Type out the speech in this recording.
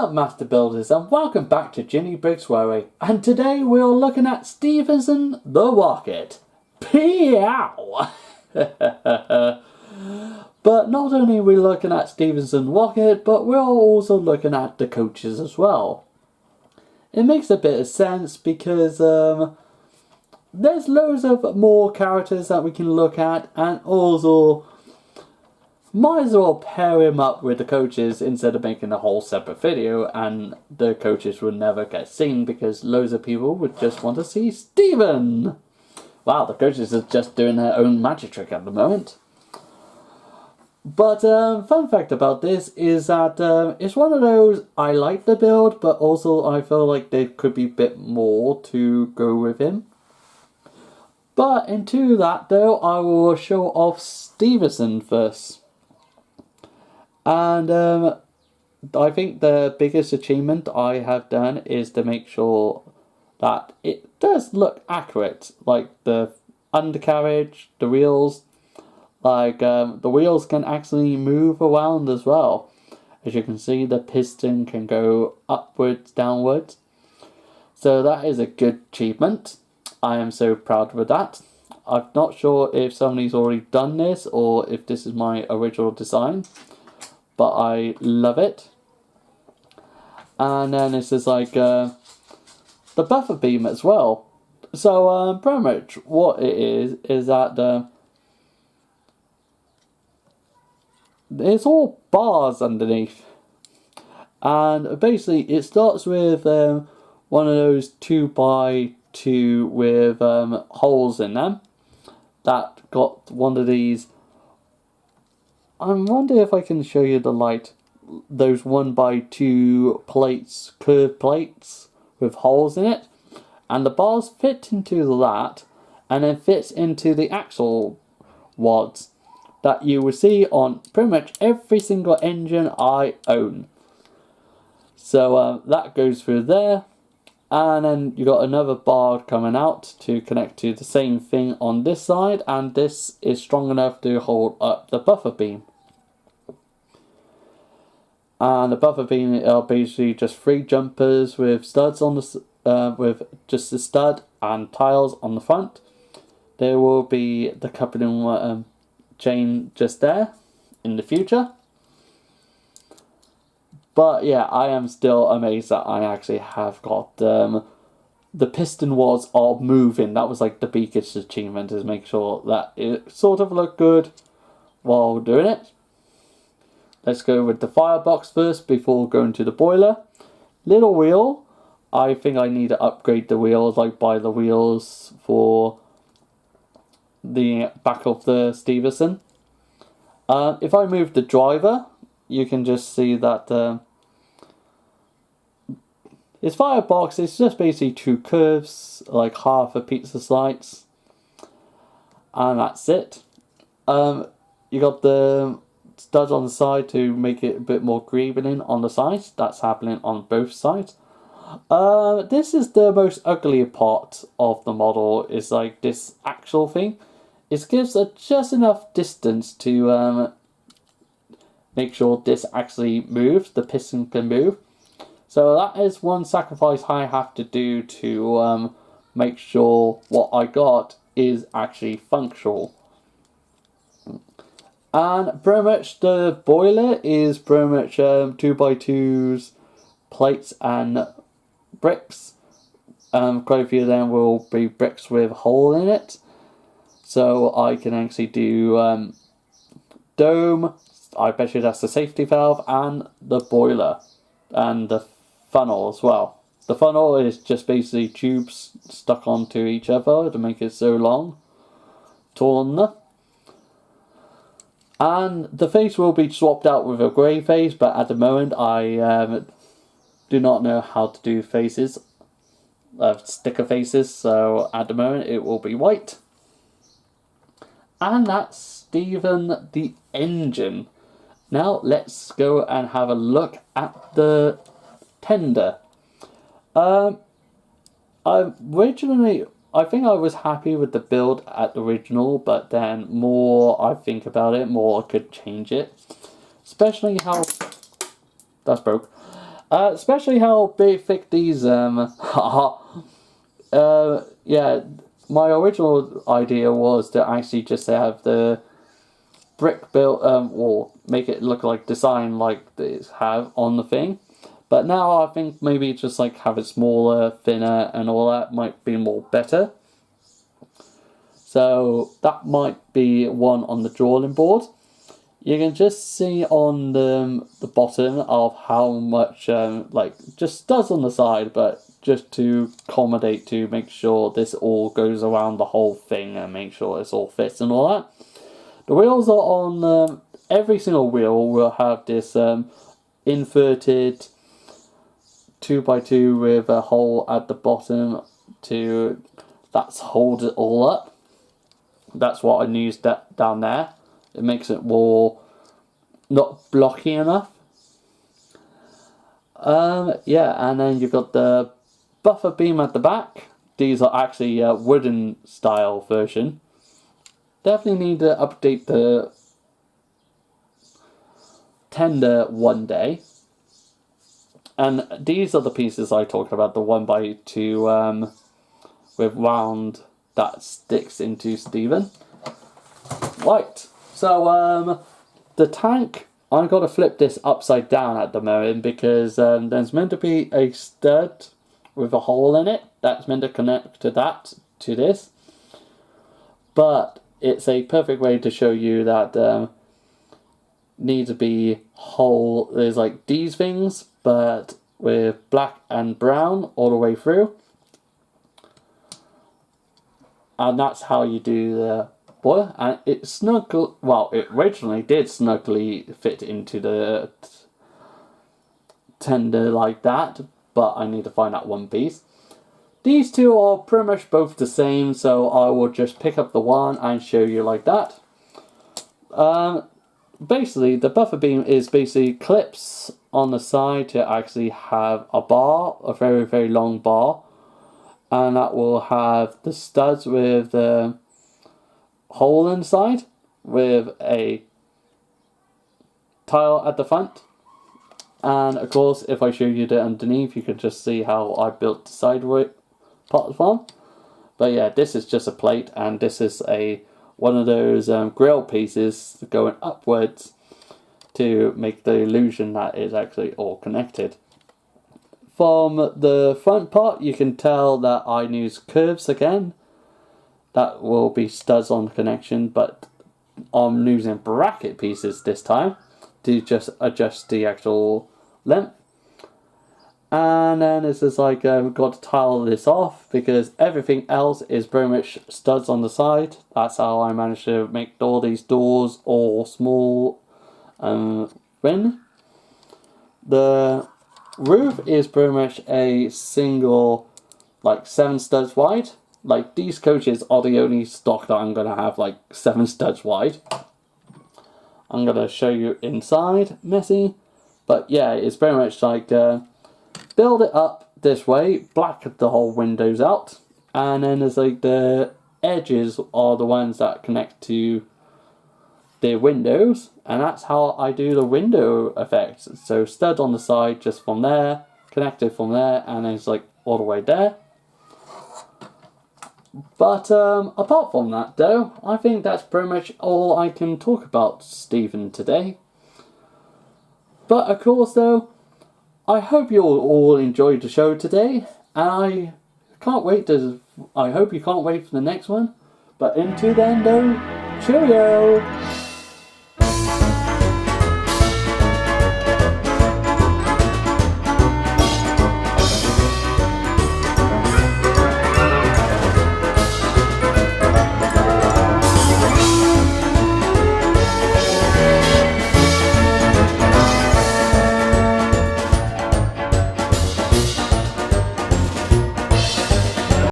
up, Master Builders, and welcome back to Ginny Briggs Worry. And today we're looking at Stevenson the Rocket. Peow! But not only are we looking at Stevenson Rocket, but we're also looking at the coaches as well. It makes a bit of sense because there's loads of more characters that we can look at, and also might as well pair him up with the coaches instead of making a whole separate video, and the coaches would never get seen because loads of people would just want to see Steven. Wow, the coaches are just doing their own magic trick at the moment. But fun fact about this is that it's one of those, I like the build, but also I feel like there could be a bit more to go with him. But into that though, I will show off Stevenson first. And I think the biggest achievement I have done is to make sure that it does look accurate. Like the undercarriage, the wheels, like the wheels can actually move around as well. As you can see, the piston can go upwards, downwards. So that is a good achievement. I am so proud of that. I'm not sure if somebody's already done this or if this is my original design, but I love it. And then this is like the buffer beam as well. So pretty much what it is that it's all bars underneath, and basically it starts with one of those 2x2 with holes in them that got one of these. I wonder if I can show you the light. Those 1x2 plates, curved plates with holes in it, and the bars fit into that, and then fits into the axle rods that you will see on pretty much every single engine I own. So that goes through there, and then you got another bar coming out to connect to the same thing on this side, and this is strong enough to hold up the buffer beam. And the buffer beam are basically just 3 jumpers with studs on the with just the stud and tiles on the front. There will be the coupling chain just there in the future. But yeah, I am still amazed that I actually have got the piston rods are moving. That was like the biggest achievement, is make sure that it sort of looked good while doing it. Let's go with the firebox first before going to the boiler. Little wheel. I think I need to upgrade the wheels, like buy the wheels for the back of the Stevenson. If I move the driver, you can just see that this firebox is just basically 2 curves, like half a pizza slice, and that's it. You got the studs on the side to make it a bit more greevening on the sides. That's happening on both sides. This is the most ugly part of the model, is like this actual thing. It gives just enough distance to make sure this actually moves, the piston can move. So that is one sacrifice I have to do to make sure what I got is actually functional. And pretty much the boiler is pretty much 2x2s, plates and bricks. Quite a few of them will be bricks with a hole in it. So I can actually do dome, I bet you that's the safety valve, and the boiler, and the funnel as well. The funnel is just basically tubes stuck onto each other to make it so long, taller. And the face will be swapped out with a grey face, but at the moment I do not know how to do faces, sticker faces, so at the moment it will be white. And that's Steven the engine. Now let's go and have a look at the tender. Originally, I think I was happy with the build at the original, but then more I think about it, more I could change it. Especially how... That's broke. Especially how big, thick these are. Yeah, my original idea was to actually just have the brick built, or make it look like design like these have on the thing. But now I think maybe just like have it smaller, thinner, and all that might be more better. So that might be one on the drawing board. You can just see on the bottom of how much, like, just studs on the side, but just to accommodate to make sure this all goes around the whole thing and make sure it's all fits and all that. The wheels are on, every single wheel will have this inverted 2x2 with a hole at the bottom to hold it all up. That's what I used down there. It makes it more not blocky enough. Yeah, and then you've got the buffer beam at the back. These are actually a wooden style version. Definitely need to update the tender one day. And these are the pieces I talked about, the 1x2 with round that sticks into Steven. Right, so the tank, I've got to flip this upside down at the moment because there's meant to be a stud with a hole in it that's meant to connect to this. But it's a perfect way to show you that needs to be whole. There's like these things, but with black and brown all the way through. And that's how you do the boiler. And it it originally did snugly fit into the tender like that, but I need to find that one piece. These two are pretty much both the same, so I will just pick up the one and show you like that. Basically, the buffer beam is basically clips on the side to actually have a bar, a very, very long bar. And that will have the studs with the hole inside with a tile at the front. And of course, if I show you the underneath, you can just see how I built the side platform. But yeah, this is just a plate, and this is one of those grill pieces going upwards to make the illusion that it's actually all connected. From the front part, you can tell that I use curves again. That will be studs on connection, but I'm using bracket pieces this time to just adjust the actual length. And then it's just like we've got to tile this off because everything else is very much studs on the side. That's how I managed to make all these doors all small and thin. The roof is pretty much a single, like 7 studs wide. Like these coaches are the only stock that I'm gonna have like 7 studs wide. I'm gonna show you inside, messy, but yeah, it's very much like build it up this way, black the whole windows out, and then there's like the edges are the ones that connect to the windows, and that's how I do the window effects. So stud on the side just from there, connected from there, and then it's like all the way there. But apart from that though, I think that's pretty much all I can talk about Steven today. But of course though, I hope you all enjoyed the show today, and I hope you can't wait for the next one. But until then though, cheerio!